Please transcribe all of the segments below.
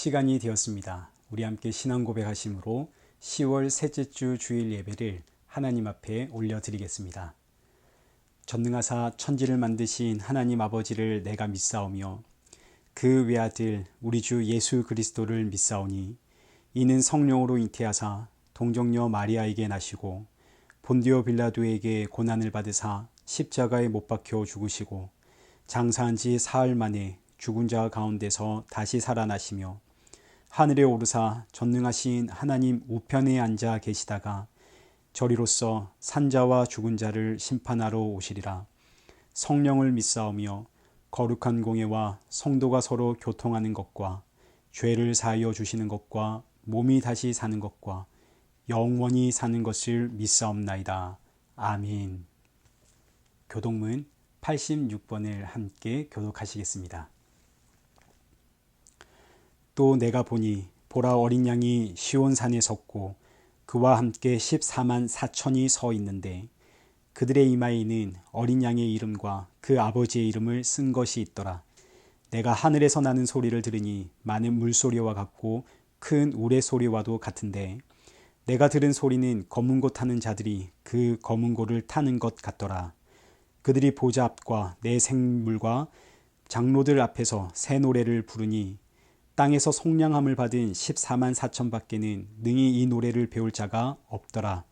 시간이 되었습니다. 우리 함께 신앙 고백하심으로 10월 셋째 주 주일 예배를 하나님 앞에 올려드리겠습니다. 전능하사 천지를 만드신 하나님 아버지를 내가 믿사오며 그 외아들 우리 주 예수 그리스도를 믿사오니 이는 성령으로 잉태하사 동정녀 마리아에게 나시고 본디오 빌라도에게 고난을 받으사 십자가에 못 박혀 죽으시고 장사한 지 사흘 만에 죽은 자 가운데서 다시 살아나시며 하늘에 오르사 전능하신 하나님 우편에 앉아 계시다가 저리로서 산자와 죽은 자를 심판하러 오시리라. 성령을 믿사오며 거룩한 공예와 성도가 서로 교통하는 것과 죄를 사하여 주시는 것과 몸이 다시 사는 것과 영원히 사는 것을 믿사옵나이다. 아멘. 교독문 86번을 함께 교독하시겠습니다. 또 내가 보니 보라 어린 양이 시온산에 섰고 그와 함께 14만 4천이 서 있는데 그들의 이마에는 어린 양의 이름과 그 아버지의 이름을 쓴 것이 있더라. 내가 하늘에서 나는 소리를 들으니 많은 물소리와 같고 큰 우레소리와도 같은데 내가 들은 소리는 검은 고 타는 자들이 그 검은 고를 타는 것 같더라. 그들이 보좌 앞과 내 생물과 장로들 앞에서 새 노래를 부르니 땅에서 속량함을 받은 14만 4천 밖에는 능히 이 노래를 배울 자가 없더라.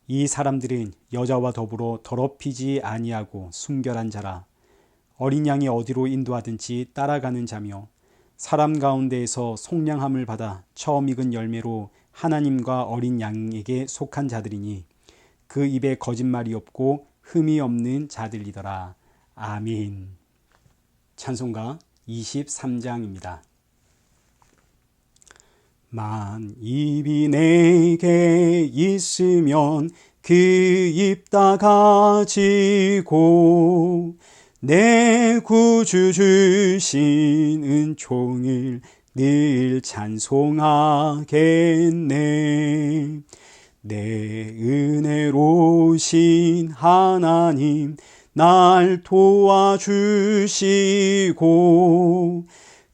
이 사람들은 여자와 더불어 더럽히지 아니하고 순결한 자라. 어린 양이 어디로 인도하든지 따라가는 자며 사람 가운데에서 속량함을 받아 처음 익은 열매로 하나님과 어린 양에게 속한 자들이니 그 입에 거짓말이 없고 흠이 없는 자들이더라. 아멘. 찬송가 23장입니다. 만 입이 내게 있으면 그 입 다 가지고 내 구주 주신 은총을 늘 찬송하겠네. 내 은혜로우신 하나님 날 도와주시고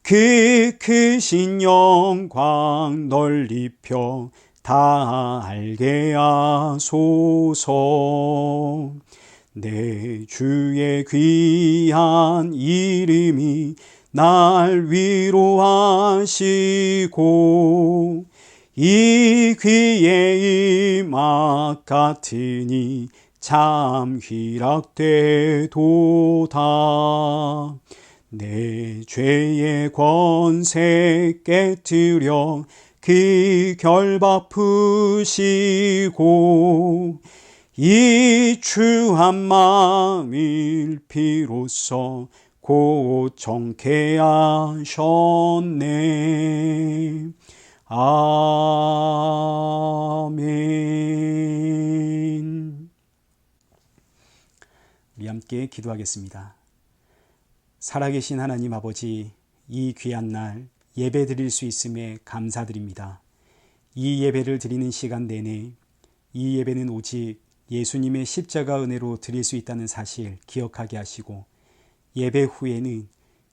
그 크신 영광 널리 펴 다 알게 하소서. 내 주의 귀한 이름이 날 위로하시고 이 귀의 임악 같으니 참 희락되도다. 내 죄의 권세 깨뜨려 그 결박 푸시고 이 추한 마음을 비로소 곧 정케 하셨네. 아멘. 우리 함께 기도하겠습니다. 살아계신 하나님 아버지, 이 귀한 날 예배 드릴 수 있음에 감사드립니다. 이 예배를 드리는 시간 내내 이 예배는 오직 예수님의 십자가 은혜로 드릴 수 있다는 사실 기억하게 하시고 예배 후에는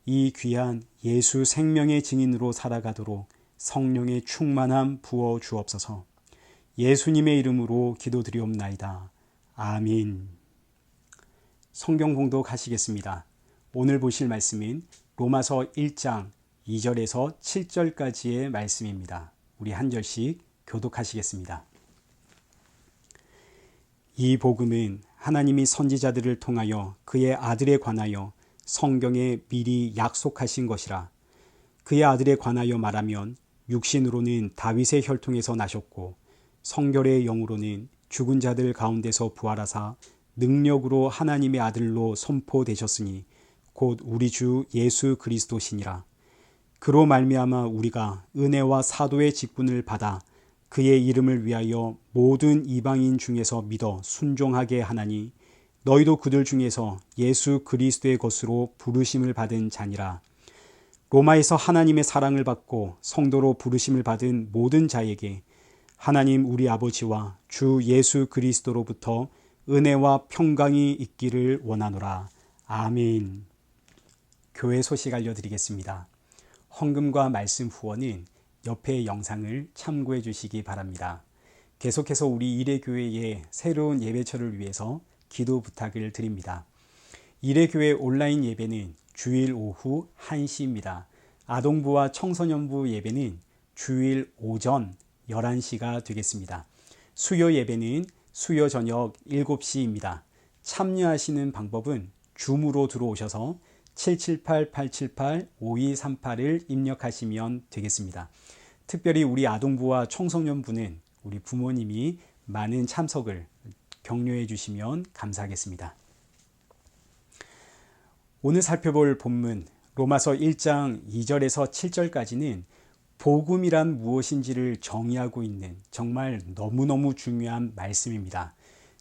이 귀한 예수 생명의 증인으로 살아가도록 성령의 충만함 부어 주옵소서. 예수님의 이름으로 기도드리옵나이다. 아멘. 성경 봉독하시겠습니다. 오늘 보실 말씀은 로마서 1장 2절에서 7절까지의 말씀입니다. 우리 한 절씩 교독하시겠습니다. 이 복음은 하나님이 선지자들을 통하여 그의 아들에 관하여 성경에 미리 약속하신 것이라. 그의 아들에 관하여 말하면 육신으로는 다윗의 혈통에서 나셨고 성결의 영으로는 죽은 자들 가운데서 부활하사 능력으로 하나님의 아들로 선포되셨으니 곧 우리 주 예수 그리스도시니라. 그로 말미암아 우리가 은혜와 사도의 직분을 받아 그의 이름을 위하여 모든 이방인 중에서 믿어 순종하게 하나니 너희도 그들 중에서 예수 그리스도의 것으로 부르심을 받은 자니라. 로마에서 하나님의 사랑을 받고 성도로 부르심을 받은 모든 자에게 하나님 우리 아버지와 주 예수 그리스도로부터 은혜와 평강이 있기를 원하노라. 아멘. 교회 소식 알려드리겠습니다. 헌금과 말씀 후원은 옆의 영상을 참고해 주시기 바랍니다. 계속해서 우리 이레교회의 새로운 예배처를 위해서 기도 부탁을 드립니다. 이레교회 온라인 예배는 주일 오후 1시입니다. 아동부와 청소년부 예배는 주일 오전 11시가 되겠습니다. 수요 예배는 수요 저녁 7시입니다. 참여하시는 방법은 줌으로 들어오셔서 778-878-5238을 입력하시면 되겠습니다. 특별히 우리 아동부와 청소년부는 우리 부모님이 많은 참석을 격려해 주시면 감사하겠습니다. 오늘 살펴볼 본문 로마서 1장 2절에서 7절까지는 복음이란 무엇인지를 정의하고 있는 정말 너무너무 중요한 말씀입니다.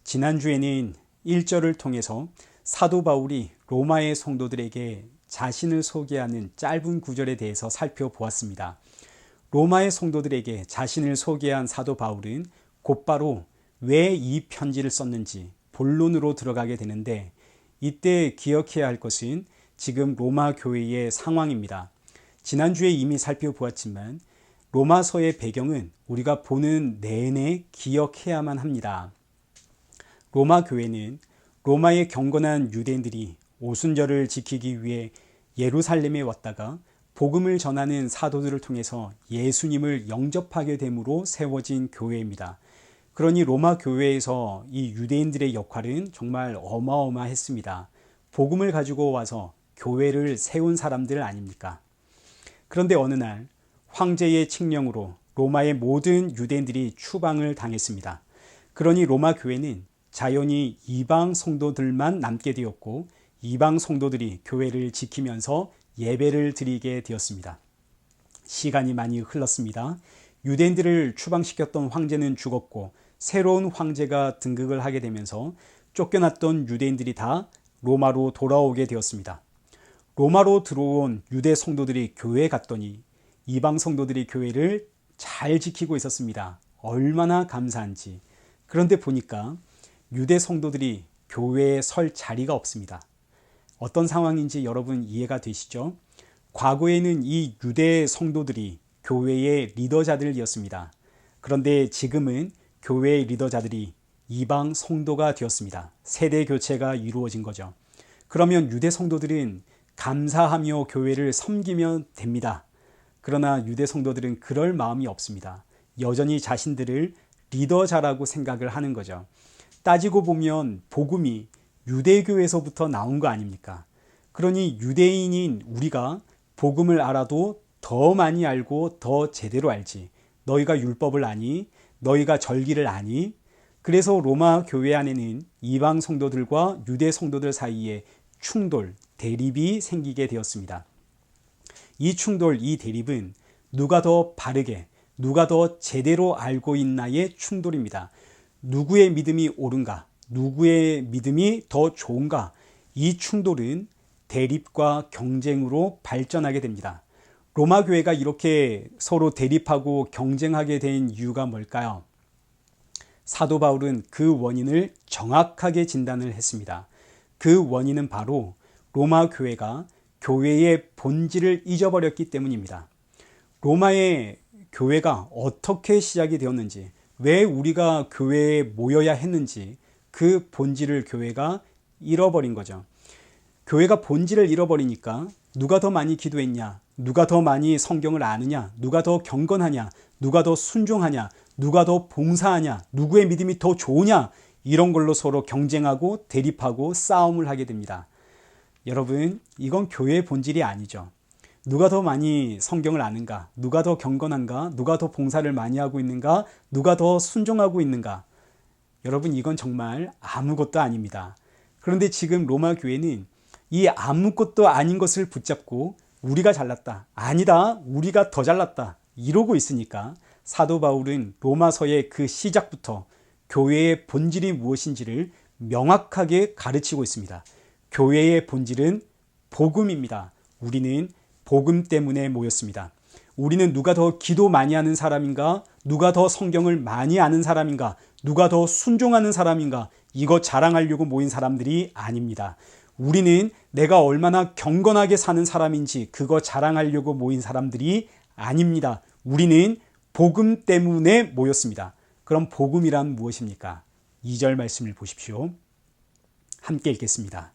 지난주에는 1절을 통해서 사도 바울이 로마의 성도들에게 자신을 소개하는 짧은 구절에 대해서 살펴보았습니다. 로마의 성도들에게 자신을 소개한 사도 바울은 곧바로 왜 이 편지를 썼는지 본론으로 들어가게 되는데, 이때 기억해야 할 것은 지금 로마 교회의 상황입니다. 지난주에 이미 살펴보았지만 로마서의 배경은 우리가 보는 내내 기억해야만 합니다. 로마 교회는 로마의 경건한 유대인들이 오순절을 지키기 위해 예루살렘에 왔다가 복음을 전하는 사도들을 통해서 예수님을 영접하게 됨으로 세워진 교회입니다. 그러니 로마 교회에서 이 유대인들의 역할은 정말 어마어마했습니다. 복음을 가지고 와서 교회를 세운 사람들 아닙니까? 그런데 어느 날 황제의 칙령으로 로마의 모든 유대인들이 추방을 당했습니다. 그러니 로마 교회는 자연히 이방 성도들만 남게 되었고, 이방 성도들이 교회를 지키면서 예배를 드리게 되었습니다. 시간이 많이 흘렀습니다. 유대인들을 추방시켰던 황제는 죽었고 새로운 황제가 등극을 하게 되면서 쫓겨났던 유대인들이 다 로마로 돌아오게 되었습니다. 로마로 들어온 유대 성도들이 교회에 갔더니 이방 성도들이 교회를 잘 지키고 있었습니다. 얼마나 감사한지. 그런데 보니까 유대 성도들이 교회에 설 자리가 없습니다. 어떤 상황인지 여러분 이해가 되시죠? 과거에는 이 유대 성도들이 교회의 리더자들이었습니다. 그런데 지금은 교회의 리더자들이 이방 성도가 되었습니다. 세대 교체가 이루어진 거죠. 그러면 유대 성도들은 감사하며 교회를 섬기면 됩니다. 그러나 유대 성도들은 그럴 마음이 없습니다. 여전히 자신들을 리더자라고 생각을 하는 거죠. 따지고 보면 복음이 유대교에서부터 나온 거 아닙니까? 그러니 유대인인 우리가 복음을 알아도 더 많이 알고 더 제대로 알지. 너희가 율법을 아니? 너희가 절기를 아니? 그래서 로마 교회 안에는 이방 성도들과 유대 성도들 사이에 충돌, 대립이 생기게 되었습니다. 이 충돌, 이 대립은 누가 더 바르게, 누가 더 제대로 알고 있나의 충돌입니다. 누구의 믿음이 옳은가, 누구의 믿음이 더 좋은가, 이 충돌은 대립과 경쟁으로 발전하게 됩니다. 로마 교회가 이렇게 서로 대립하고 경쟁하게 된 이유가 뭘까요? 사도 바울은 그 원인을 정확하게 진단을 했습니다. 그 원인은 바로 로마 교회가 교회의 본질을 잊어버렸기 때문입니다. 로마의 교회가 어떻게 시작이 되었는지, 왜 우리가 교회에 모여야 했는지 그 본질을 교회가 잃어버린 거죠. 교회가 본질을 잃어버리니까 누가 더 많이 기도했냐, 누가 더 많이 성경을 아느냐, 누가 더 경건하냐, 누가 더 순종하냐, 누가 더 봉사하냐, 누구의 믿음이 더 좋으냐, 이런 걸로 서로 경쟁하고 대립하고 싸움을 하게 됩니다. 여러분, 이건 교회의 본질이 아니죠. 누가 더 많이 성경을 아는가, 누가 더 경건한가, 누가 더 봉사를 많이 하고 있는가, 누가 더 순종하고 있는가. 여러분, 이건 정말 아무것도 아닙니다. 그런데 지금 로마 교회는 이 아무것도 아닌 것을 붙잡고 우리가 잘났다, 아니다, 우리가 더 잘났다 이러고 있으니까 사도 바울은 로마서의 그 시작부터 교회의 본질이 무엇인지를 명확하게 가르치고 있습니다. 교회의 본질은 복음입니다. 우리는 복음 때문에 모였습니다. 우리는 누가 더 기도 많이 하는 사람인가, 누가 더 성경을 많이 아는 사람인가, 누가 더 순종하는 사람인가, 이거 자랑하려고 모인 사람들이 아닙니다. 우리는 내가 얼마나 경건하게 사는 사람인지 그거 자랑하려고 모인 사람들이 아닙니다. 우리는 복음 때문에 모였습니다. 그럼 복음이란 무엇입니까? 2절 말씀을 보십시오. 함께 읽겠습니다.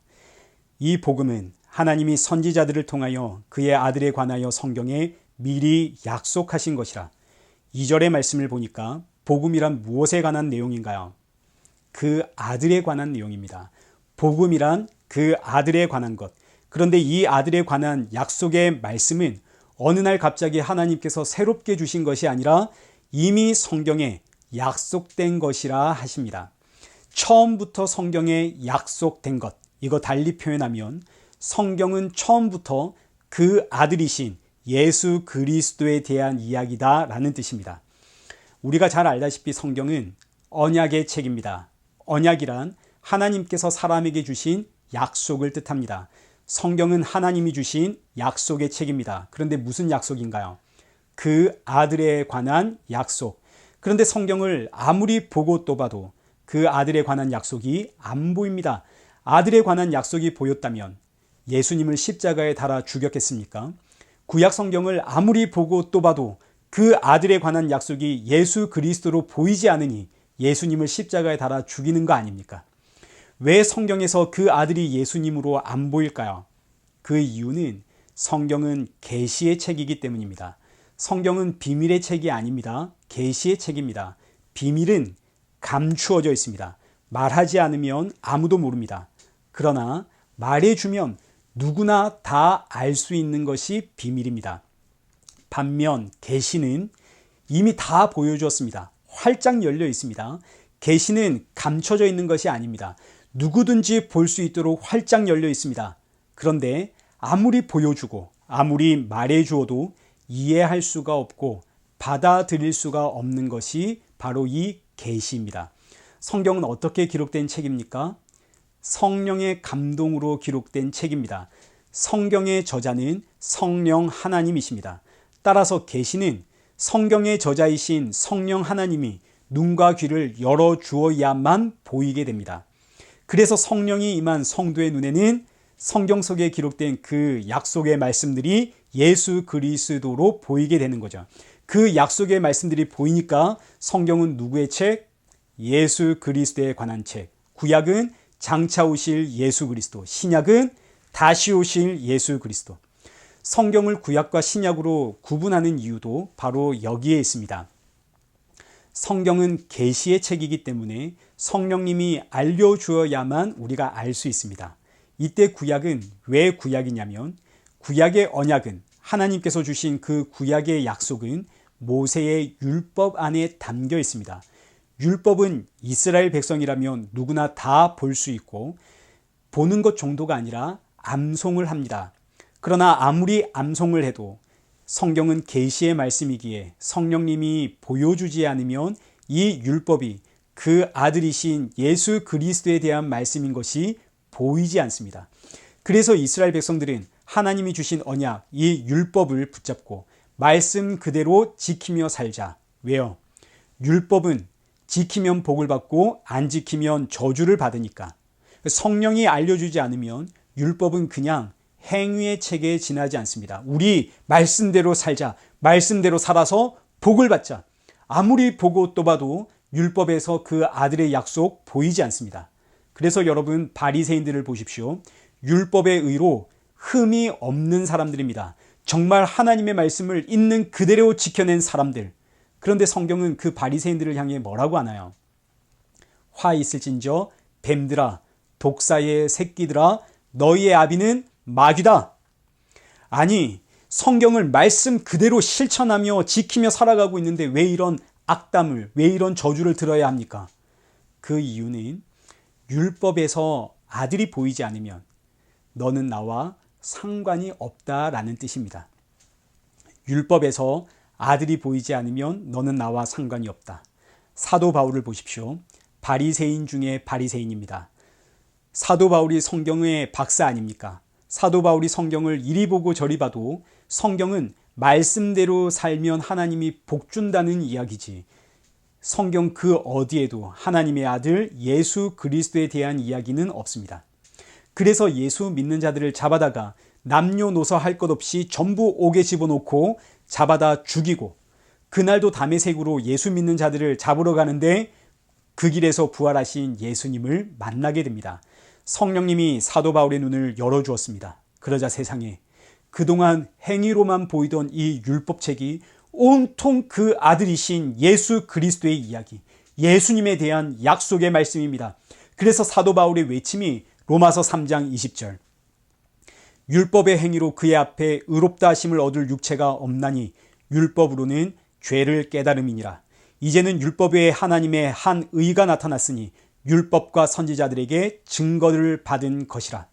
이 복음은 하나님이 선지자들을 통하여 그의 아들에 관하여 성경에 미리 약속하신 것이라. 2절의 말씀을 보니까 복음이란 무엇에 관한 내용인가요? 그 아들에 관한 내용입니다. 복음이란 그 아들에 관한 것. 그런데 이 아들에 관한 약속의 말씀은 어느 날 갑자기 하나님께서 새롭게 주신 것이 아니라 이미 성경에 약속된 것이라 하십니다. 처음부터 성경에 약속된 것, 이거 달리 표현하면 성경은 처음부터 그 아들이신 예수 그리스도에 대한 이야기다라는 뜻입니다. 우리가 잘 알다시피 성경은 언약의 책입니다. 언약이란 하나님께서 사람에게 주신 약속을 뜻합니다. 성경은 하나님이 주신 약속의 책입니다. 그런데 무슨 약속인가요? 그 아들에 관한 약속. 그런데 성경을 아무리 보고 또 봐도 그 아들에 관한 약속이 안 보입니다. 아들에 관한 약속이 보였다면 예수님을 십자가에 달아 죽였겠습니까? 구약 성경을 아무리 보고 또 봐도 그 아들에 관한 약속이 예수 그리스도로 보이지 않으니 예수님을 십자가에 달아 죽이는 거 아닙니까? 왜 성경에서 그 아들이 예수님으로 안 보일까요? 그 이유는 성경은 계시의 책이기 때문입니다. 성경은 비밀의 책이 아닙니다. 계시의 책입니다. 비밀은 감추어져 있습니다. 말하지 않으면 아무도 모릅니다. 그러나 말해주면 누구나 다 알 수 있는 것이 비밀입니다. 반면 계시는 이미 다 보여주었습니다. 활짝 열려 있습니다. 계시는 감춰져 있는 것이 아닙니다. 누구든지 볼 수 있도록 활짝 열려 있습니다. 그런데 아무리 보여주고 아무리 말해주어도 이해할 수가 없고 받아들일 수가 없는 것이 바로 이 계시입니다. 성경은 어떻게 기록된 책입니까? 성령의 감동으로 기록된 책입니다. 성경의 저자는 성령 하나님이십니다. 따라서 계시는 성경의 저자이신 성령 하나님이 눈과 귀를 열어주어야만 보이게 됩니다. 그래서 성령이 임한 성도의 눈에는 성경 속에 기록된 그 약속의 말씀들이 예수 그리스도로 보이게 되는 거죠. 그 약속의 말씀들이 보이니까 성경은 누구의 책? 예수 그리스도에 관한 책. 구약은 장차 오실 예수 그리스도, 신약은 다시 오실 예수 그리스도. 성경을 구약과 신약으로 구분하는 이유도 바로 여기에 있습니다. 성경은 계시의 책이기 때문에 성령님이 알려주어야만 우리가 알 수 있습니다. 이때 구약은 왜 구약이냐면 구약의 언약은 하나님께서 주신 그 구약의 약속은 모세의 율법 안에 담겨 있습니다. 율법은 이스라엘 백성이라면 누구나 다 볼 수 있고 보는 것 정도가 아니라 암송을 합니다. 그러나 아무리 암송을 해도 성경은 계시의 말씀이기에 성령님이 보여주지 않으면 이 율법이 그 아들이신 예수 그리스도에 대한 말씀인 것이 보이지 않습니다. 그래서 이스라엘 백성들은 하나님이 주신 언약, 이 율법을 붙잡고 말씀 그대로 지키며 살자. 왜요? 율법은 지키면 복을 받고 안 지키면 저주를 받으니까. 성령이 알려주지 않으면 율법은 그냥 행위의 체계에 지나지 않습니다. 우리 말씀대로 살자. 말씀대로 살아서 복을 받자. 아무리 보고 또 봐도 율법에서 그 아들의 약속 보이지 않습니다. 그래서 여러분 바리새인들을 보십시오. 율법의 의로 흠이 없는 사람들입니다. 정말 하나님의 말씀을 있는 그대로 지켜낸 사람들. 그런데 성경은 그 바리새인들을 향해 뭐라고 하나요? 화 있을진저 뱀들아 독사의 새끼들아 너희의 아비는 마귀다. 아니 성경을 말씀 그대로 실천하며 지키며 살아가고 있는데 왜 이런 악담을, 왜 이런 저주를 들어야 합니까? 그 이유는 율법에서 아들이 보이지 않으면 너는 나와 상관이 없다라는 뜻입니다. 율법에서 아들이 보이지 않으면 너는 나와 상관이 없다. 사도 바울을 보십시오. 바리새인 중에 바리새인입니다. 사도 바울이 성경의 박사 아닙니까? 사도 바울이 성경을 이리 보고 저리 봐도 성경은 말씀대로 살면 하나님이 복 준다는 이야기지. 성경 그 어디에도 하나님의 아들 예수 그리스도에 대한 이야기는 없습니다. 그래서 예수 믿는 자들을 잡아다가 남녀노소 할 것 없이 전부 옥에 집어넣고 잡아다 죽이고, 그날도 다메섹으로 예수 믿는 자들을 잡으러 가는데 그 길에서 부활하신 예수님을 만나게 됩니다. 성령님이 사도 바울의 눈을 열어주었습니다. 그러자 세상에 그동안 행위로만 보이던 이 율법책이 온통 그 아들이신 예수 그리스도의 이야기, 예수님에 대한 약속의 말씀입니다. 그래서 사도 바울의 외침이 로마서 3장 20절, 율법의 행위로 그의 앞에 의롭다 하심을 얻을 육체가 없나니 율법으로는 죄를 깨달음이니라. 이제는 율법 외에 하나님의 한 의가 나타났으니 율법과 선지자들에게 증거를 받은 것이라.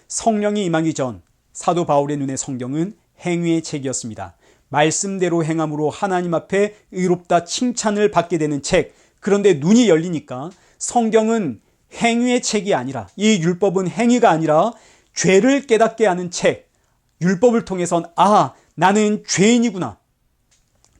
성령이 임하기 전 사도 바울의 눈에 성경은 행위의 책이었습니다. 말씀대로 행함으로 하나님 앞에 의롭다 칭찬을 받게 되는 책. 그런데 눈이 열리니까 성경은 행위의 책이 아니라, 이 율법은 행위가 아니라 죄를 깨닫게 하는 책. 율법을 통해선 나는 죄인이구나.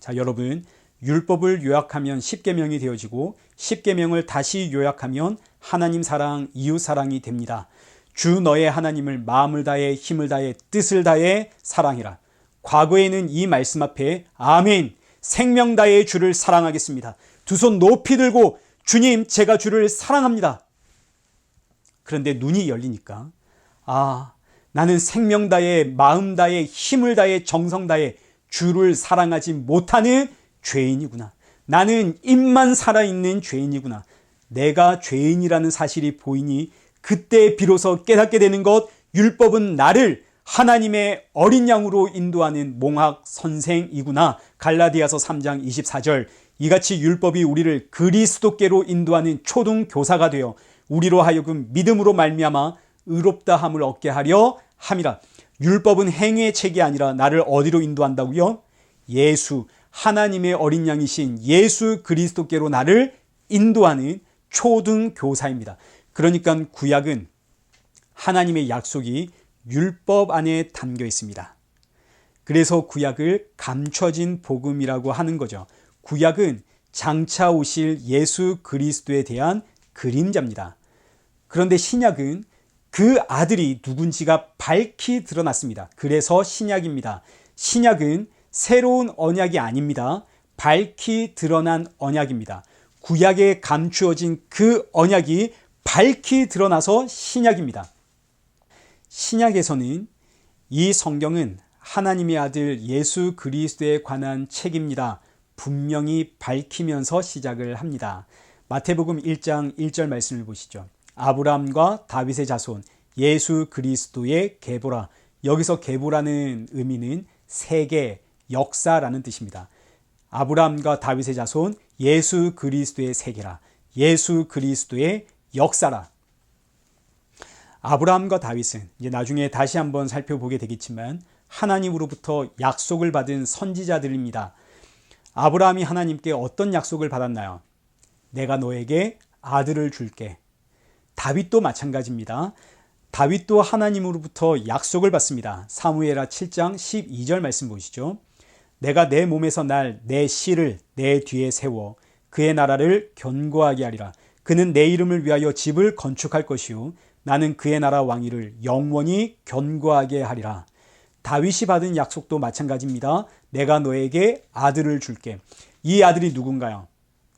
자, 여러분, 율법을 요약하면 10계명이 되어지고 10계명을 다시 요약하면 하나님 사랑, 이웃 사랑이 됩니다. 주 너의 하나님을 마음을 다해 힘을 다해 뜻을 다해 사랑해라. 과거에는 이 말씀 앞에 아멘, 생명 다해 주를 사랑하겠습니다. 두 손 높이 들고 주님, 제가 주를 사랑합니다. 그런데 눈이 열리니까 나는 생명 다해 마음 다해 힘을 다해 정성 다해 주를 사랑하지 못하는 죄인이구나. 나는 입만 살아있는 죄인이구나. 내가 죄인이라는 사실이 보이니 그때 비로소 깨닫게 되는 것, 율법은 나를 하나님의 어린 양으로 인도하는 몽학 선생이구나. 갈라디아서 3장 24절, 이같이 율법이 우리를 그리스도께로 인도하는 초등교사가 되어 우리로 하여금 믿음으로 말미암아 의롭다함을 얻게 하려 함이라. 율법은 행위의 책이 아니라 나를 어디로 인도한다고요? 예수, 하나님의 어린 양이신 예수 그리스도께로 나를 인도하는 초등교사입니다. 그러니까 구약은 하나님의 약속이 율법 안에 담겨 있습니다. 그래서 구약을 감춰진 복음이라고 하는 거죠. 구약은 장차 오실 예수 그리스도에 대한 그림자입니다. 그런데 신약은 그 아들이 누군지가 밝히 드러났습니다. 그래서 신약입니다. 신약은 새로운 언약이 아닙니다. 밝히 드러난 언약입니다. 구약에 감추어진 그 언약이 밝히 드러나서 신약입니다. 신약에서는 이 성경은 하나님의 아들 예수 그리스도에 관한 책입니다. 분명히 밝히면서 시작을 합니다. 마태복음 1장 1절 말씀을 보시죠. 아브라함과 다윗의 자손 예수 그리스도의 계보라. 여기서 계보라는 의미는 세계, 역사라는 뜻입니다. 아브라함과 다윗의 자손 예수 그리스도의 세계라. 예수 그리스도의 역사라. 아브라함과 다윗은 이제 나중에 다시 한번 살펴보게 되겠지만 하나님으로부터 약속을 받은 선지자들입니다. 아브라함이 하나님께 어떤 약속을 받았나요? 내가 너에게 아들을 줄게. 다윗도 마찬가지입니다. 다윗도 하나님으로부터 약속을 받습니다. 사무엘하 7장 12절 말씀 보시죠. 내가 내 몸에서 날 내 씨를 내 뒤에 세워 그의 나라를 견고하게 하리라. 그는 내 이름을 위하여 집을 건축할 것이요 나는 그의 나라 왕위를 영원히 견고하게 하리라. 다윗이 받은 약속도 마찬가지입니다. 내가 너에게 아들을 줄게. 이 아들이 누군가요?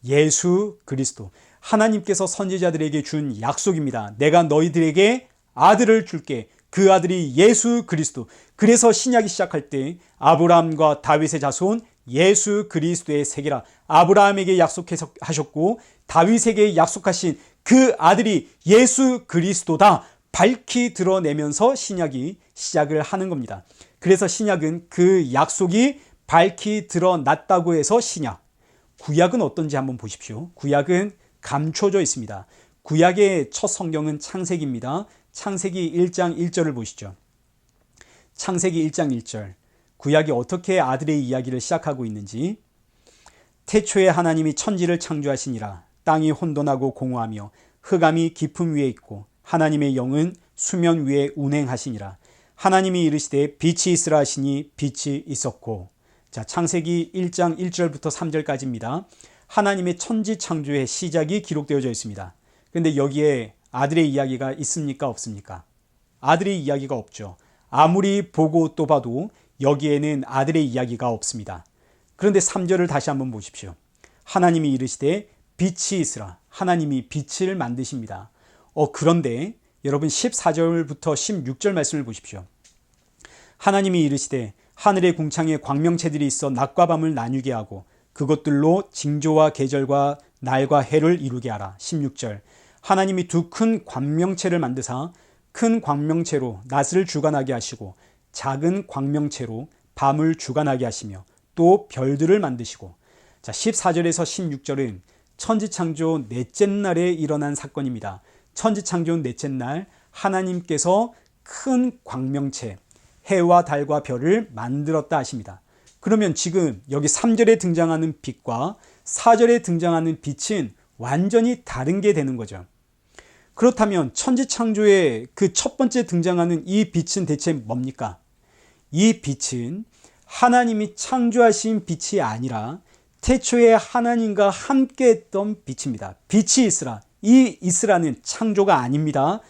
예수 그리스도. 하나님께서 선지자들에게 준 약속입니다. 내가 너희들에게 아들을 줄게. 그 아들이 예수 그리스도. 그래서 신약이 시작할 때 아브라함과 다윗의 자손 예수 그리스도의 세계라. 아브라함에게 약속하셨고 다윗에게 약속하신 그 아들이 예수 그리스도다. 밝히 드러내면서 신약이 시작을 하는 겁니다. 그래서 신약은 그 약속이 밝히 드러났다고 해서 신약. 구약은 어떤지 한번 보십시오. 구약은 감춰져 있습니다. 구약의 첫 성경은 창세기입니다. 창세기 1장 1절을 보시죠. 창세기 1장 1절. 구약이 어떻게 아들의 이야기를 시작하고 있는지. 태초에 하나님이 천지를 창조하시니라. 땅이 혼돈하고 공허하며 흑암이 깊음 위에 있고 하나님의 영은 수면 위에 운행하시니라. 하나님이 이르시되 빛이 있으라 하시니 빛이 있었고. 자, 창세기 1장 1절부터 3절까지입니다. 하나님의 천지 창조의 시작이 기록되어져 있습니다. 그런데 여기에 아들의 이야기가 있습니까? 없습니까? 아들의 이야기가 없죠. 아무리 보고 또 봐도 여기에는 아들의 이야기가 없습니다. 그런데 3절을 다시 한번 보십시오. 하나님이 이르시되 빛이 있으라. 하나님이 빛을 만드십니다. 그런데 여러분 14절부터 16절 말씀을 보십시오. 하나님이 이르시되 하늘의 궁창에 광명체들이 있어 낮과 밤을 나뉘게 하고 그것들로 징조와 계절과 날과 해를 이루게 하라. 16절. 하나님이 두 큰 광명체를 만드사 큰 광명체로 낮을 주관하게 하시고 작은 광명체로 밤을 주관하게 하시며 또 별들을 만드시고. 자, 14절에서 16절은 천지창조 넷째 날에 일어난 사건입니다. 천지창조 넷째 날 하나님께서 큰 광명체 해와 달과 별을 만들었다 하십니다. 그러면 지금 여기 3절에 등장하는 빛과 4절에 등장하는 빛은 완전히 다른 게 되는 거죠. 그렇다면 천지창조의 그 첫 번째 등장하는 이 빛은 대체 뭡니까? 이 빛은 하나님이 창조하신 빛이 아니라 태초에 하나님과 함께 했던 빛입니다. 빛이 있으라. 이 있으라는 창조가 아닙니다.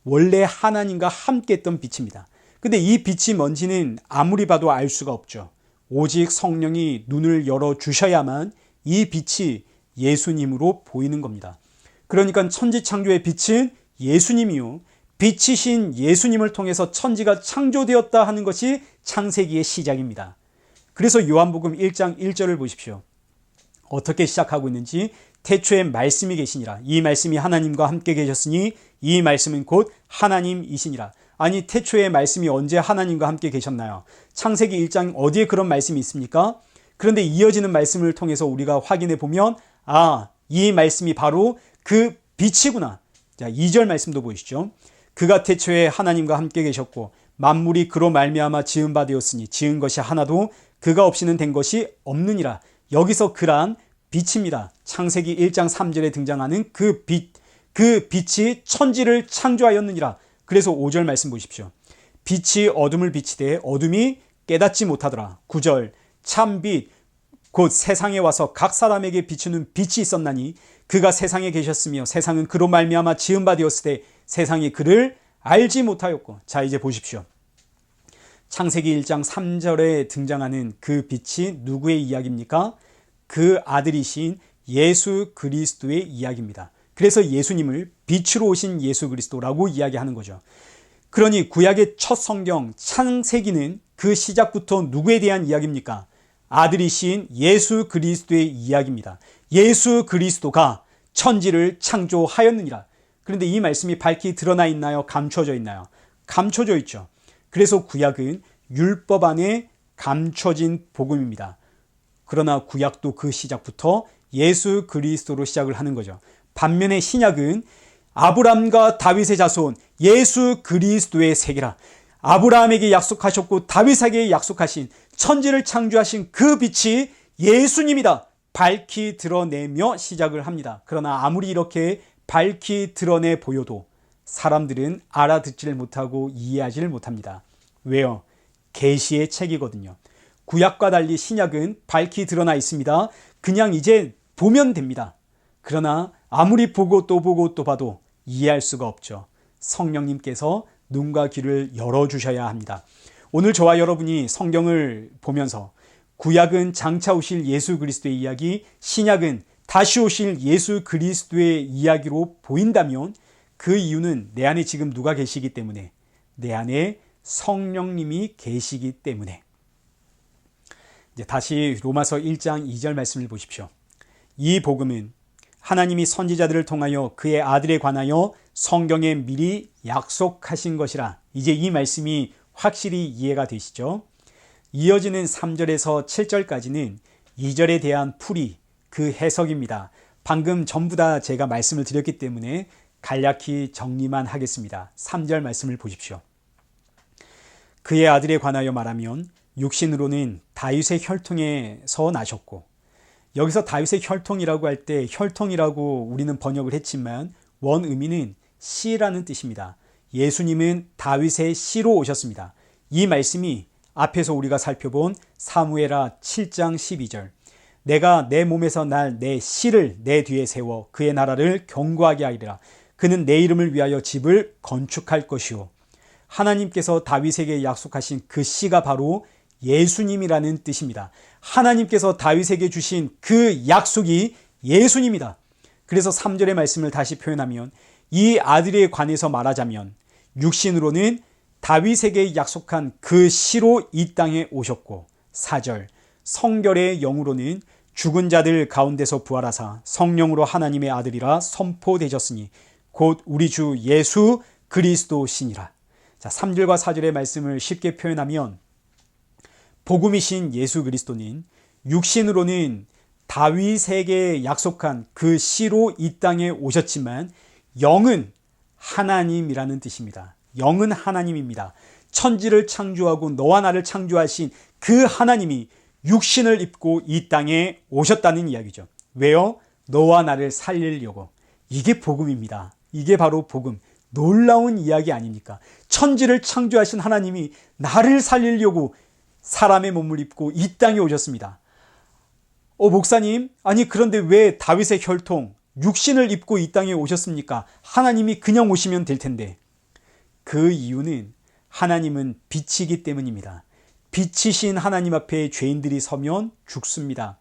원래 하나님과 함께 했던 빛입니다. 근데 이 빛이 뭔지는 아무리 봐도 알 수가 없죠. 오직 성령이 눈을 열어주셔야만 이 빛이 예수님으로 보이는 겁니다. 그러니까 천지창조의 빛은 예수님이요. 빛이신 예수님을 통해서 천지가 창조되었다 하는 것이 창세기의 시작입니다. 그래서 요한복음 1장 1절을 보십시오. 어떻게 시작하고 있는지 태초에 말씀이 계시니라. 이 말씀이 하나님과 함께 계셨으니 이 말씀은 곧 하나님이시니라. 아니 태초에 말씀이 언제 하나님과 함께 계셨나요? 창세기 1장 어디에 그런 말씀이 있습니까? 그런데 이어지는 말씀을 통해서 우리가 확인해 보면 이 말씀이 바로 그 빛이구나. 자, 2절 말씀도 보시죠. 그가 태초에 하나님과 함께 계셨고 만물이 그로 말미암아 지은 바 되었으니 지은 것이 하나도 그가 없이는 된 것이 없느니라. 여기서 그란 빛입니다. 창세기 1장 3절에 등장하는 그 빛, 그 빛이 천지를 창조하였느니라. 그래서 5절 말씀 보십시오. 빛이 어둠을 비치되 어둠이 깨닫지 못하더라. 9절 참빛 곧 세상에 와서 각 사람에게 비추는 빛이 있었나니 그가 세상에 계셨으며 세상은 그로 말미암아 지은 바 되었으되 세상이 그를 알지 못하였고. 자, 이제 보십시오. 창세기 1장 3절에 등장하는 그 빛이 누구의 이야기입니까? 그 아들이신 예수 그리스도의 이야기입니다. 그래서 예수님을 빛으로 오신 예수 그리스도라고 이야기하는 거죠. 그러니 구약의 첫 성경 창세기는 그 시작부터 누구에 대한 이야기입니까? 아들이신 예수 그리스도의 이야기입니다. 예수 그리스도가 천지를 창조하였느니라. 그런데 이 말씀이 밝히 드러나 있나요? 감춰져 있나요? 감춰져 있죠. 그래서 구약은 율법 안에 감춰진 복음입니다. 그러나 구약도 그 시작부터 예수 그리스도로 시작을 하는 거죠. 반면에 신약은 아브라함과 다윗의 자손 예수 그리스도의 세계라. 아브라함에게 약속하셨고 다윗에게 약속하신 천지를 창조하신 그 빛이 예수님이다. 밝히 드러내며 시작을 합니다. 그러나 아무리 이렇게 밝히 드러내 보여도 사람들은 알아듣지를 못하고 이해하지를 못합니다. 왜요? 계시의 책이거든요. 구약과 달리 신약은 밝히 드러나 있습니다. 그냥 이제 보면 됩니다. 그러나 아무리 보고 또 봐도 이해할 수가 없죠. 성령님께서 눈과 귀를 열어주셔야 합니다. 오늘 저와 여러분이 성경을 보면서 구약은 장차 오실 예수 그리스도의 이야기, 신약은 다시 오실 예수 그리스도의 이야기로 보인다면 그 이유는 내 안에 지금 누가 계시기 때문에, 내 안에 성령님이 계시기 때문에. 이제 다시 로마서 1장 2절 말씀을 보십시오. 이 복음은 하나님이 선지자들을 통하여 그의 아들에 관하여 성경에 미리 약속하신 것이라. 이제 이 말씀이 확실히 이해가 되시죠? 이어지는 3절에서 7절까지는 2절에 대한 풀이, 그 해석입니다. 방금 전부 다 제가 말씀을 드렸기 때문에 간략히 정리만 하겠습니다. 3절 말씀을 보십시오. 그의 아들에 관하여 말하면 육신으로는 다윗의 혈통에서 나셨고, 여기서 다윗의 혈통이라고 할 때 혈통이라고 우리는 번역을 했지만 원 의미는 씨라는 뜻입니다. 예수님은 다윗의 씨로 오셨습니다. 이 말씀이 앞에서 우리가 살펴본 사무엘하 7장 12절 내가 내 몸에서 날 내 씨를 내 뒤에 세워 그의 나라를 견고하게 하리라. 그는 내 이름을 위하여 집을 건축할 것이요. 하나님께서 다윗에게 약속하신 그 씨가 바로 예수님이라는 뜻입니다. 하나님께서 다윗에게 주신 그 약속이 예수님이다. 그래서 3절의 말씀을 다시 표현하면 이 아들에 관해서 말하자면 육신으로는 다윗에게 약속한 그 씨로 이 땅에 오셨고, 4절 성결의 영으로는 죽은 자들 가운데서 부활하사 성령으로 하나님의 아들이라 선포되셨으니 곧 우리 주 예수 그리스도시니라. 자, 3절과 4절의 말씀을 쉽게 표현하면 복음이신 예수 그리스도는 육신으로는 다윗에게 약속한 그 씨로 이 땅에 오셨지만 영은 하나님이라는 뜻입니다. 영은 하나님입니다. 천지를 창조하고 너와 나를 창조하신 그 하나님이 육신을 입고 이 땅에 오셨다는 이야기죠. 왜요? 너와 나를 살리려고. 이게 복음입니다. 이게 바로 복음. 놀라운 이야기 아닙니까? 천지를 창조하신 하나님이 나를 살리려고 사람의 몸을 입고 이 땅에 오셨습니다. 목사님, 아니 그런데 왜 다윗의 혈통, 육신을 입고 이 땅에 오셨습니까? 하나님이 그냥 오시면 될 텐데. 그 이유는 하나님은 빛이기 때문입니다. 빛이신 하나님 앞에 죄인들이 서면 죽습니다.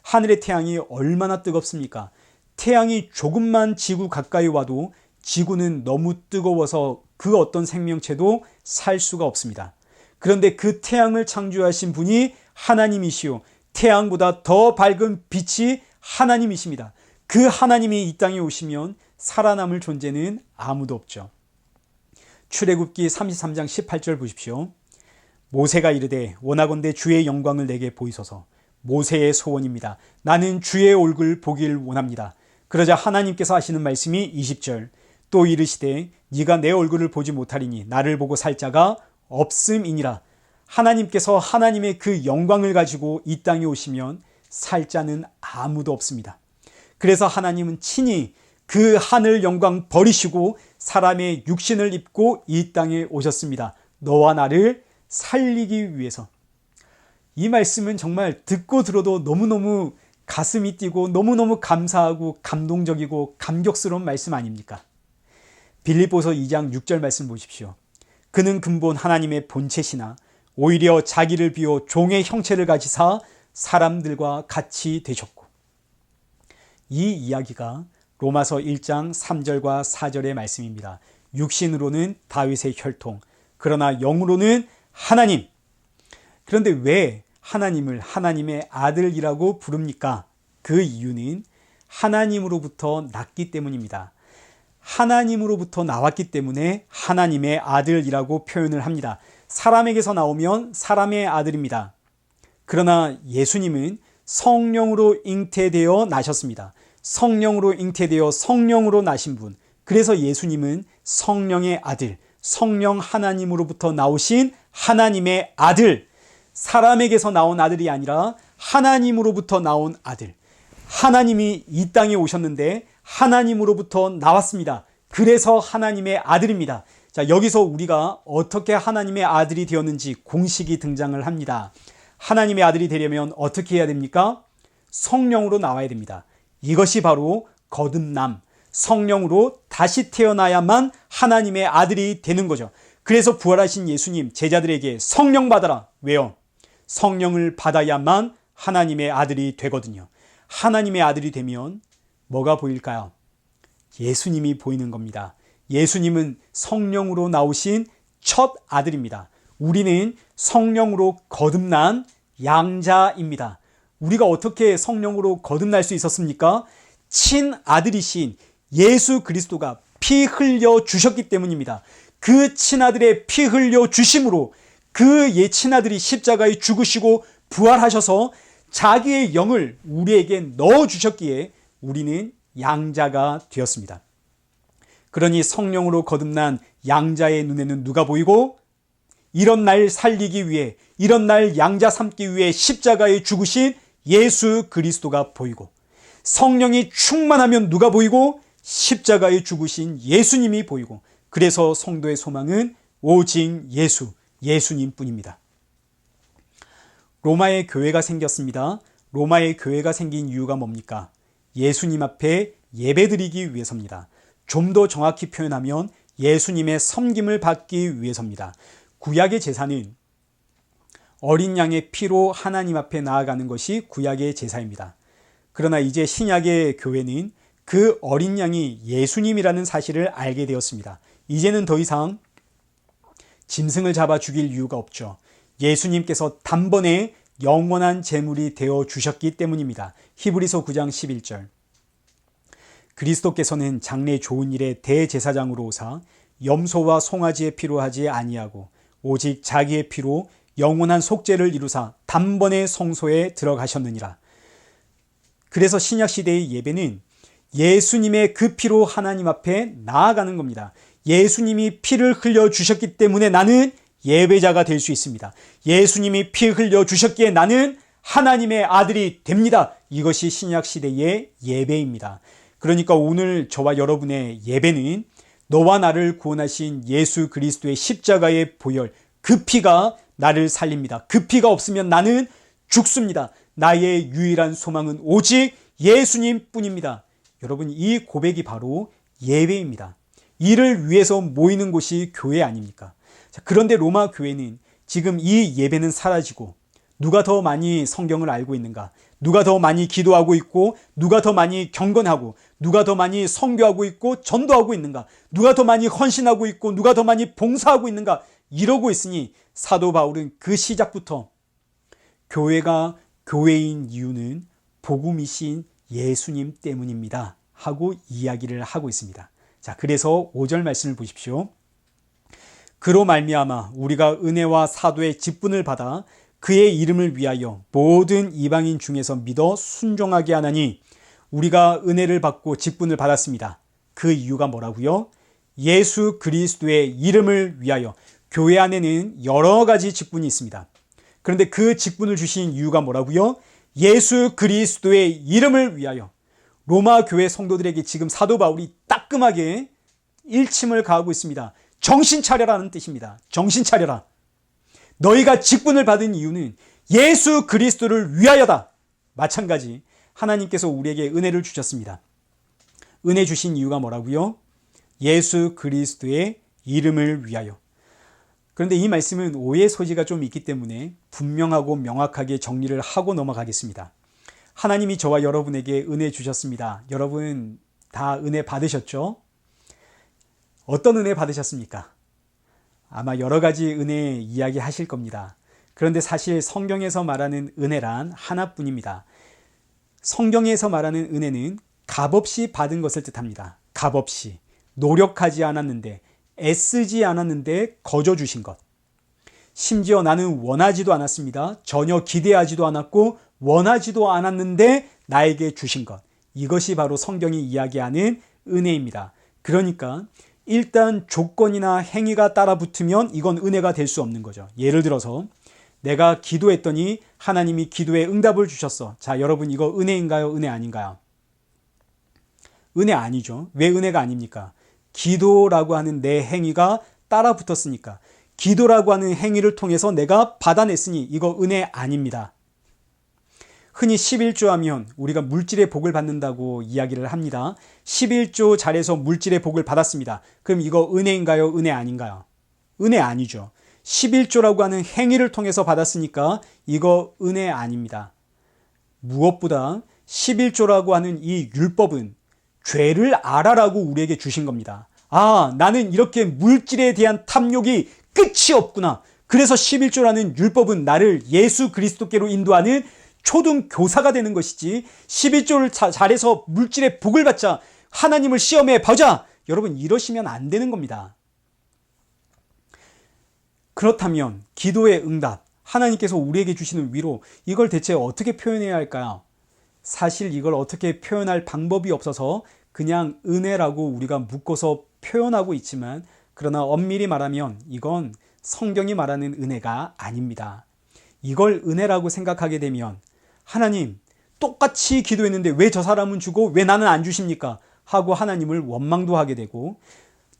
하늘의 태양이 얼마나 뜨겁습니까? 태양이 조금만 지구 가까이 와도 지구는 너무 뜨거워서 그 어떤 생명체도 살 수가 없습니다. 그런데 그 태양을 창조하신 분이 하나님이시요, 태양보다 더 밝은 빛이 하나님이십니다. 그 하나님이 이 땅에 오시면 살아남을 존재는 아무도 없죠. 출애굽기 33장 18절 보십시오. 모세가 이르되 원하건대 주의 영광을 내게 보이소서. 모세의 소원입니다. 나는 주의 얼굴 보길 원합니다. 그러자 하나님께서 하시는 말씀이 20절. 또 이르시되 네가 내 얼굴을 보지 못하리니 나를 보고 살 자가 없음이니라. 하나님께서 하나님의 그 영광을 가지고 이 땅에 오시면 살 자는 아무도 없습니다. 그래서 하나님은 친히 그 하늘 영광 버리시고 사람의 육신을 입고 이 땅에 오셨습니다. 너와 나를 살리기 위해서. 이 말씀은 정말 듣고 들어도 너무너무 가슴이 뛰고 너무너무 감사하고 감동적이고 감격스러운 말씀 아닙니까? 빌립보서 2장 6절 말씀 보십시오. 그는 근본 하나님의 본체시나 오히려 자기를 비워 종의 형체를 가지사 사람들과 같이 되셨고. 이 이야기가 로마서 1장 3절과 4절의 말씀입니다. 육신으로는 다윗의 혈통, 그러나 영으로는 하나님. 그런데 왜 하나님을 하나님의 아들이라고 부릅니까? 그 이유는 하나님으로부터 났기 때문입니다. 하나님으로부터 나왔기 때문에 하나님의 아들이라고 표현을 합니다. 사람에게서 나오면 사람의 아들입니다. 그러나 예수님은 성령으로 잉태되어 나셨습니다. 성령으로 잉태되어 성령으로 나신 분. 그래서 예수님은 성령의 아들, 성령 하나님으로부터 나오신 하나님의 아들, 사람에게서 나온 아들이 아니라 하나님으로부터 나온 아들. 하나님이 이 땅에 오셨는데 하나님으로부터 나왔습니다. 그래서 하나님의 아들입니다. 자, 여기서 우리가 어떻게 하나님의 아들이 되었는지 공식이 등장을 합니다. 하나님의 아들이 되려면 어떻게 해야 됩니까? 성령으로 나와야 됩니다. 이것이 바로 거듭남, 성령으로 다시 태어나야만 하나님의 아들이 되는 거죠. 그래서 부활하신 예수님 제자들에게 성령 받아라. 왜요? 성령을 받아야만 하나님의 아들이 되거든요. 하나님의 아들이 되면 뭐가 보일까요? 예수님이 보이는 겁니다. 예수님은 성령으로 나오신 첫 아들입니다. 우리는 성령으로 거듭난 양자입니다. 우리가 어떻게 성령으로 거듭날 수 있었습니까? 친아들이신 예수 그리스도가 피 흘려 주셨기 때문입니다. 그 친아들의 피 흘려 주심으로 그 친아들이 십자가에 죽으시고 부활하셔서 자기의 영을 우리에게 넣어 주셨기에 우리는 양자가 되었습니다. 그러니 성령으로 거듭난 양자의 눈에는 누가 보이고, 이런 날 살리기 위해, 이런 날 양자 삼기 위해 십자가에 죽으신 예수 그리스도가 보이고, 성령이 충만하면 누가 보이고, 십자가에 죽으신 예수님이 보이고, 그래서 성도의 소망은 오직 예수님 뿐입니다. 로마의 교회가 생겼습니다. 로마의 교회가 생긴 이유가 뭡니까? 예수님 앞에 예배드리기 위해서입니다. 좀 더 정확히 표현하면 예수님의 섬김을 받기 위해서입니다. 구약의 제사는 어린 양의 피로 하나님 앞에 나아가는 것이 구약의 제사입니다. 그러나 이제 신약의 교회는 그 어린 양이 예수님이라는 사실을 알게 되었습니다. 이제는 더 이상 짐승을 잡아 죽일 이유가 없죠. 예수님께서 단번에 영원한 제물이 되어 주셨기 때문입니다. 히브리서 9장 11절. 그리스도께서는 장래 좋은 일의 대제사장으로 오사 염소와 송아지의 피로 하지 아니하고 오직 자기의 피로 영원한 속죄를 이루사 단번에 성소에 들어가셨느니라. 그래서 신약시대의 예배는 예수님의 그 피로 하나님 앞에 나아가는 겁니다. 예수님이 피를 흘려주셨기 때문에 나는 예배자가 될 수 있습니다. 예수님이 피 흘려주셨기에 나는 하나님의 아들이 됩니다. 이것이 신약시대의 예배입니다. 그러니까 오늘 저와 여러분의 예배는 너와 나를 구원하신 예수 그리스도의 십자가의 보혈, 그 피가 나를 살립니다. 그 피가 없으면 나는 죽습니다. 나의 유일한 소망은 오직 예수님 뿐입니다. 여러분, 이 고백이 바로 예배입니다. 이를 위해서 모이는 곳이 교회 아닙니까? 그런데 로마 교회는 지금 이 예배는 사라지고 누가 더 많이 성경을 알고 있는가? 누가 더 많이 기도하고 있고 누가 더 많이 경건하고 누가 더 많이 선교하고 있고 전도하고 있는가? 누가 더 많이 헌신하고 있고 누가 더 많이 봉사하고 있는가? 이러고 있으니 사도 바울은 그 시작부터 교회가 교회인 이유는 복음이신 예수님 때문입니다 하고 이야기를 하고 있습니다. 자, 그래서 5절 말씀을 보십시오. 그로 말미암아 우리가 은혜와 사도의 직분을 받아 그의 이름을 위하여 모든 이방인 중에서 믿어 순종하게 하나니 우리가 은혜를 받고 직분을 받았습니다. 그 이유가 뭐라고요? 예수 그리스도의 이름을 위하여. 교회 안에는 여러 가지 직분이 있습니다. 그런데 그 직분을 주신 이유가 뭐라고요? 예수 그리스도의 이름을 위하여. 로마 교회 성도들에게 지금 사도 바울이 따끔하게 일침을 가하고 있습니다. 정신 차려라는 뜻입니다. 정신 차려라. 너희가 직분을 받은 이유는 예수 그리스도를 위하여다. 마찬가지 하나님께서 우리에게 은혜를 주셨습니다. 은혜 주신 이유가 뭐라고요? 예수 그리스도의 이름을 위하여. 그런데 이 말씀은 오해의 소지가 좀 있기 때문에 분명하고 명확하게 정리를 하고 넘어가겠습니다. 하나님이 저와 여러분에게 은혜 주셨습니다. 여러분 다 은혜 받으셨죠? 어떤 은혜 받으셨습니까? 아마 여러 가지 은혜 이야기 하실 겁니다. 그런데 사실 성경에서 말하는 은혜란 하나뿐입니다. 성경에서 말하는 은혜는 값없이 받은 것을 뜻합니다. 값없이. 노력하지 않았는데, 애쓰지 않았는데 거저 주신 것. 심지어 나는 원하지도 않았습니다. 전혀 기대하지도 않았고 원하지도 않았는데 나에게 주신 것. 이것이 바로 성경이 이야기하는 은혜입니다. 그러니까 일단 조건이나 행위가 따라붙으면 이건 은혜가 될 수 없는 거죠. 예를 들어서 내가 기도했더니 하나님이 기도에 응답을 주셨어. 자, 여러분 이거 은혜인가요? 은혜 아닌가요? 은혜 아니죠. 왜 은혜가 아닙니까? 기도라고 하는 내 행위가 따라붙었으니까. 기도라고 하는 행위를 통해서 내가 받아냈으니 이거 은혜 아닙니다. 흔히 11조 하면 우리가 물질의 복을 받는다고 이야기를 합니다. 11조 잘해서 물질의 복을 받았습니다. 그럼 이거 은혜인가요? 은혜 아닌가요? 은혜 아니죠. 11조라고 하는 행위를 통해서 받았으니까 이거 은혜 아닙니다. 무엇보다 11조라고 하는 이 율법은 죄를 알아라고 우리에게 주신 겁니다. 아, 나는 이렇게 물질에 대한 탐욕이 끝이 없구나. 그래서 11조라는 율법은 나를 예수 그리스도께로 인도하는 초등 교사가 되는 것이지 11조를 잘해서 물질의 복을 받자, 하나님을 시험해 보자, 여러분 이러시면 안 되는 겁니다. 그렇다면 기도의 응답, 하나님께서 우리에게 주시는 위로, 이걸 대체 어떻게 표현해야 할까요? 사실 이걸 어떻게 표현할 방법이 없어서 그냥 은혜라고 우리가 묶어서 표현하고 있지만, 그러나 엄밀히 말하면 이건 성경이 말하는 은혜가 아닙니다. 이걸 은혜라고 생각하게 되면 하나님, 똑같이 기도했는데 왜 저 사람은 주고 왜 나는 안 주십니까? 하고 하나님을 원망도 하게 되고,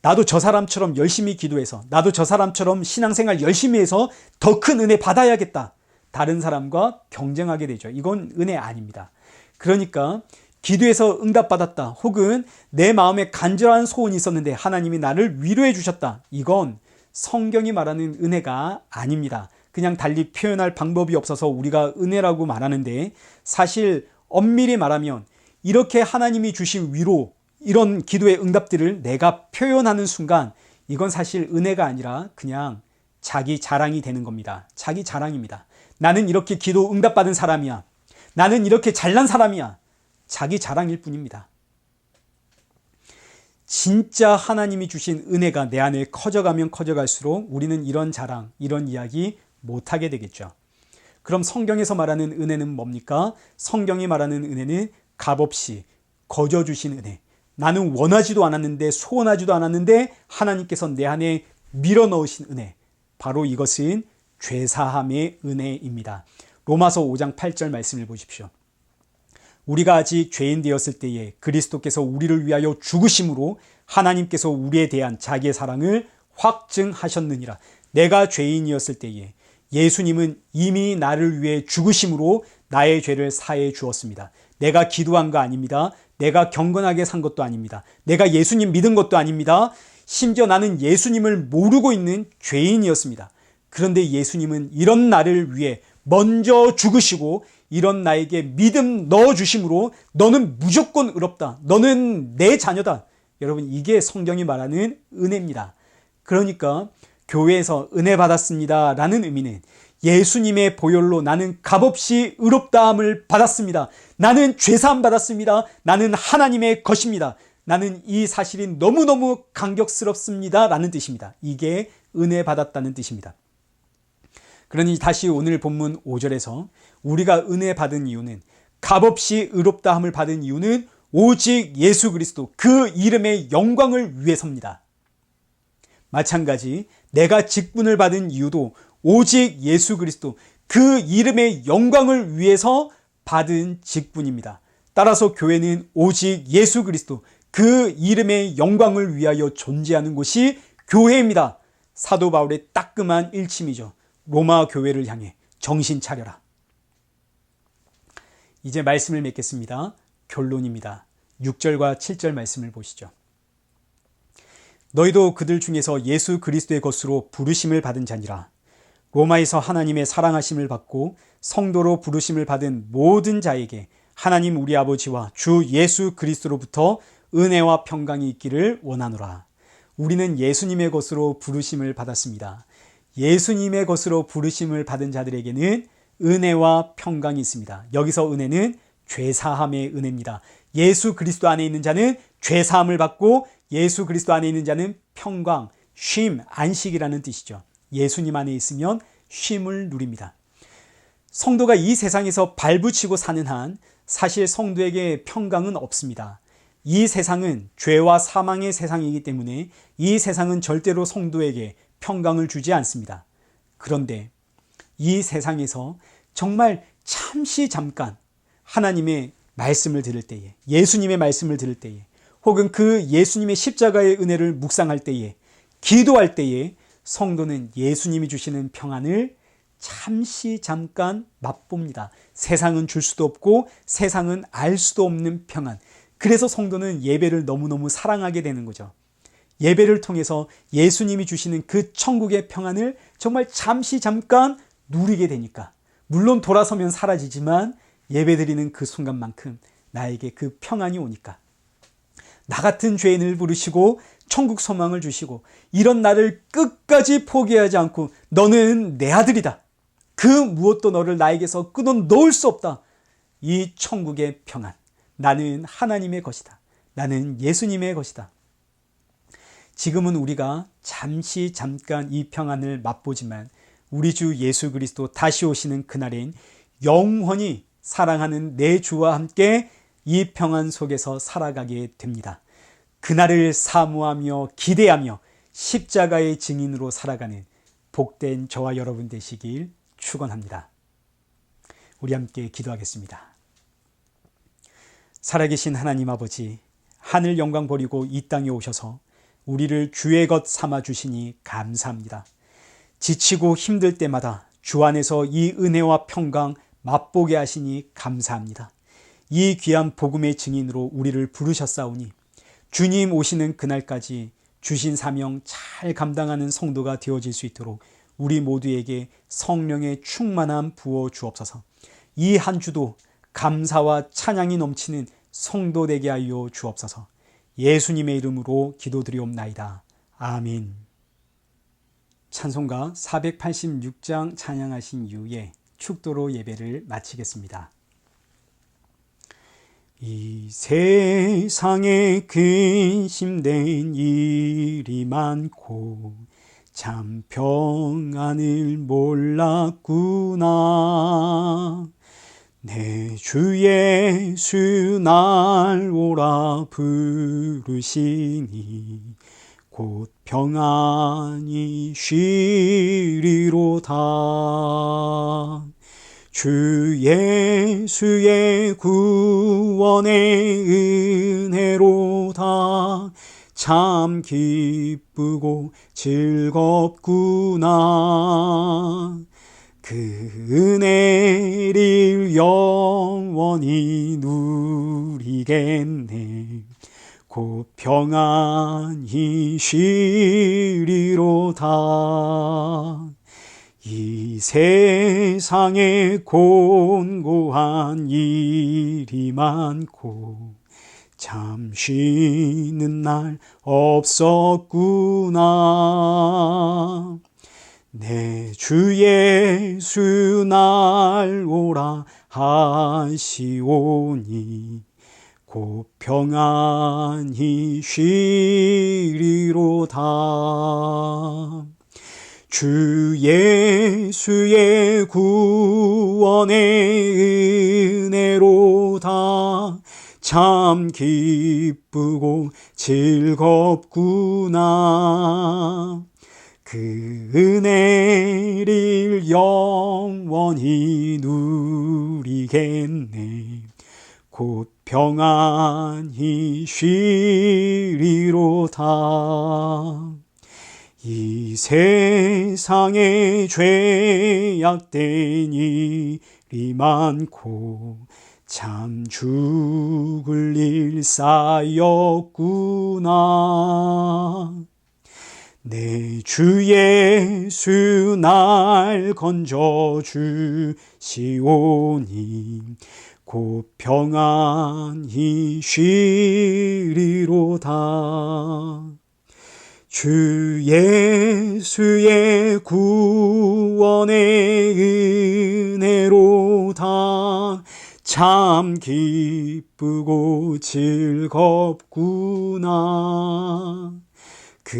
나도 저 사람처럼 열심히 기도해서, 나도 저 사람처럼 신앙생활 열심히 해서 더 큰 은혜 받아야겠다. 다른 사람과 경쟁하게 되죠. 이건 은혜 아닙니다. 그러니까 기도해서 응답받았다. 혹은 내 마음에 간절한 소원이 있었는데 하나님이 나를 위로해 주셨다. 이건 성경이 말하는 은혜가 아닙니다. 그냥 달리 표현할 방법이 없어서 우리가 은혜라고 말하는데, 사실 엄밀히 말하면 이렇게 하나님이 주신 위로, 이런 기도의 응답들을 내가 표현하는 순간 이건 사실 은혜가 아니라 그냥 자기 자랑이 되는 겁니다. 자기 자랑입니다. 나는 이렇게 기도 응답받은 사람이야. 나는 이렇게 잘난 사람이야. 자기 자랑일 뿐입니다. 진짜 하나님이 주신 은혜가 내 안에 커져가면 커져갈수록 우리는 이런 자랑, 이런 이야기 못하게 되겠죠. 그럼 성경에서 말하는 은혜는 뭡니까? 성경이 말하는 은혜는 값없이 거저 주신 은혜. 나는 원하지도 않았는데, 소원하지도 않았는데 하나님께서 내 안에 밀어넣으신 은혜. 바로 이것은 죄사함의 은혜입니다. 로마서 5장 8절 말씀을 보십시오. 우리가 아직 죄인 되었을 때에 그리스도께서 우리를 위하여 죽으심으로 하나님께서 우리에 대한 자기의 사랑을 확증하셨느니라. 내가 죄인이었을 때에 예수님은 이미 나를 위해 죽으심으로 나의 죄를 사해 주었습니다. 내가 기도한 거 아닙니다. 내가 경건하게 산 것도 아닙니다. 내가 예수님 믿은 것도 아닙니다. 심지어 나는 예수님을 모르고 있는 죄인이었습니다. 그런데 예수님은 이런 나를 위해 먼저 죽으시고 이런 나에게 믿음 넣어주심으로 너는 무조건 의롭다. 너는 내 자녀다. 여러분, 이게 성경이 말하는 은혜입니다. 그러니까 교회에서 은혜 받았습니다 라는 의미는 예수님의 보혈로 나는 값없이 의롭다함을 받았습니다. 나는 죄사함 받았습니다. 나는 하나님의 것입니다. 나는 이 사실이 너무너무 감격스럽습니다 라는 뜻입니다. 이게 은혜 받았다는 뜻입니다. 그러니 다시 오늘 본문 5절에서 우리가 은혜 받은 이유는, 값없이 의롭다함을 받은 이유는 오직 예수 그리스도 그 이름의 영광을 위해서입니다. 마찬가지 내가 직분을 받은 이유도 오직 예수 그리스도 그 이름의 영광을 위해서 받은 직분입니다. 따라서 교회는 오직 예수 그리스도 그 이름의 영광을 위하여 존재하는 곳이 교회입니다. 사도 바울의 따끔한 일침이죠. 로마 교회를 향해 정신 차려라. 이제 말씀을 맺겠습니다. 결론입니다. 6절과 7절 말씀을 보시죠. 너희도 그들 중에서 예수 그리스도의 것으로 부르심을 받은 자니라. 로마에서 하나님의 사랑하심을 받고 성도로 부르심을 받은 모든 자에게 하나님 우리 아버지와 주 예수 그리스도로부터 은혜와 평강이 있기를 원하노라. 우리는 예수님의 것으로 부르심을 받았습니다. 예수님의 것으로 부르심을 받은 자들에게는 은혜와 평강이 있습니다. 여기서 은혜는 죄사함의 은혜입니다. 예수 그리스도 안에 있는 자는 죄사함을 받고 예수 그리스도 안에 있는 자는 평강, 쉼, 안식이라는 뜻이죠. 예수님 안에 있으면 쉼을 누립니다. 성도가 이 세상에서 발붙이고 사는 한 사실 성도에게 평강은 없습니다. 이 세상은 죄와 사망의 세상이기 때문에 이 세상은 절대로 성도에게 평강을 주지 않습니다. 그런데 이 세상에서 정말 잠시 잠깐 하나님의 말씀을 들을 때에, 예수님의 말씀을 들을 때에, 혹은 그 예수님의 십자가의 은혜를 묵상할 때에, 기도할 때에 성도는 예수님이 주시는 평안을 잠시 잠깐 맛봅니다. 세상은 줄 수도 없고 세상은 알 수도 없는 평안. 그래서 성도는 예배를 너무너무 사랑하게 되는 거죠. 예배를 통해서 예수님이 주시는 그 천국의 평안을 정말 잠시 잠깐 누리게 되니까, 물론 돌아서면 사라지지만 예배드리는 그 순간만큼 나에게 그 평안이 오니까, 나 같은 죄인을 부르시고 천국 소망을 주시고 이런 나를 끝까지 포기하지 않고 너는 내 아들이다. 그 무엇도 너를 나에게서 끊어놓을 수 없다. 이 천국의 평안. 나는 하나님의 것이다. 나는 예수님의 것이다. 지금은 우리가 잠시 잠깐 이 평안을 맛보지만 우리 주 예수 그리스도 다시 오시는 그날엔 영원히 사랑하는 내 주와 함께 이 평안 속에서 살아가게 됩니다. 그날을 사모하며 기대하며 십자가의 증인으로 살아가는 복된 저와 여러분 되시길 축원합니다. 우리 함께 기도하겠습니다. 살아계신 하나님 아버지, 하늘 영광 버리고 이 땅에 오셔서 우리를 주의 것 삼아 주시니 감사합니다. 지치고 힘들 때마다 주 안에서 이 은혜와 평강 맛보게 하시니 감사합니다. 이 귀한 복음의 증인으로 우리를 부르셨사오니 주님 오시는 그날까지 주신 사명 잘 감당하는 성도가 되어질 수 있도록 우리 모두에게 성령의 충만함 부어 주옵소서. 이 한 주도 감사와 찬양이 넘치는 성도 되게 하여 주옵소서. 예수님의 이름으로 기도드리옵나이다. 아멘. 찬송가 486장 찬양하신 이후에 축도로 예배를 마치겠습니다. 이 세상에 근심된 일이 많고 참 평안을 몰랐구나. 내 주 예수 날 오라 부르시니 곧 평안히 쉬리로다. 주 예수의 구원의 은혜로다. 참 기쁘고 즐겁구나. 그 은혜를 영원히 누리겠네. 곧 평안히 쉬리로다. 이 세상에 곤고한 일이 많고 참 쉬는 날 없었구나. 내 주 예수 날 오라 하시오니 곧 평안히 쉬리로다. 주 예수의 구원의 은혜로다. 참 기쁘고 즐겁구나. 그 은혜를 영원히 누리겠네. 곧 평안히 쉬리로다. 이 세상에 죄악된 일이 많고 참 죽을 일 쌓였구나. 내 주 예수 날 건져 주시오니 곧 평안히 쉬리로다. 주 예수의 구원의 은혜로다. 참 기쁘고 즐겁구나. 그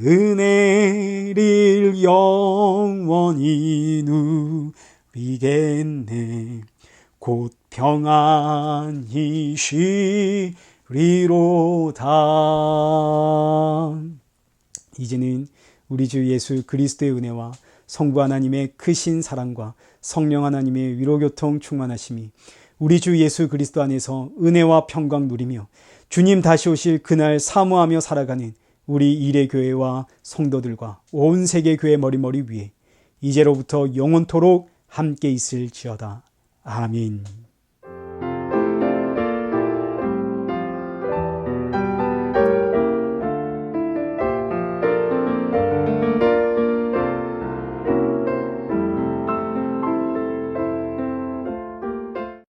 은혜를 영원히 누리겠네. 곧 평안히 쉬리로다. 이제는 우리 주 예수 그리스도의 은혜와 성부 하나님의 크신 사랑과 성령 하나님의 위로교통 충만하심이 우리 주 예수 그리스도 안에서 은혜와 평강 누리며 주님 다시 오실 그날 사모하며 살아가는 우리 일회교회와 성도들과 온 세계 교회 머리머리 위에 이제로부터 영원토록 함께 있을지어다. 아멘.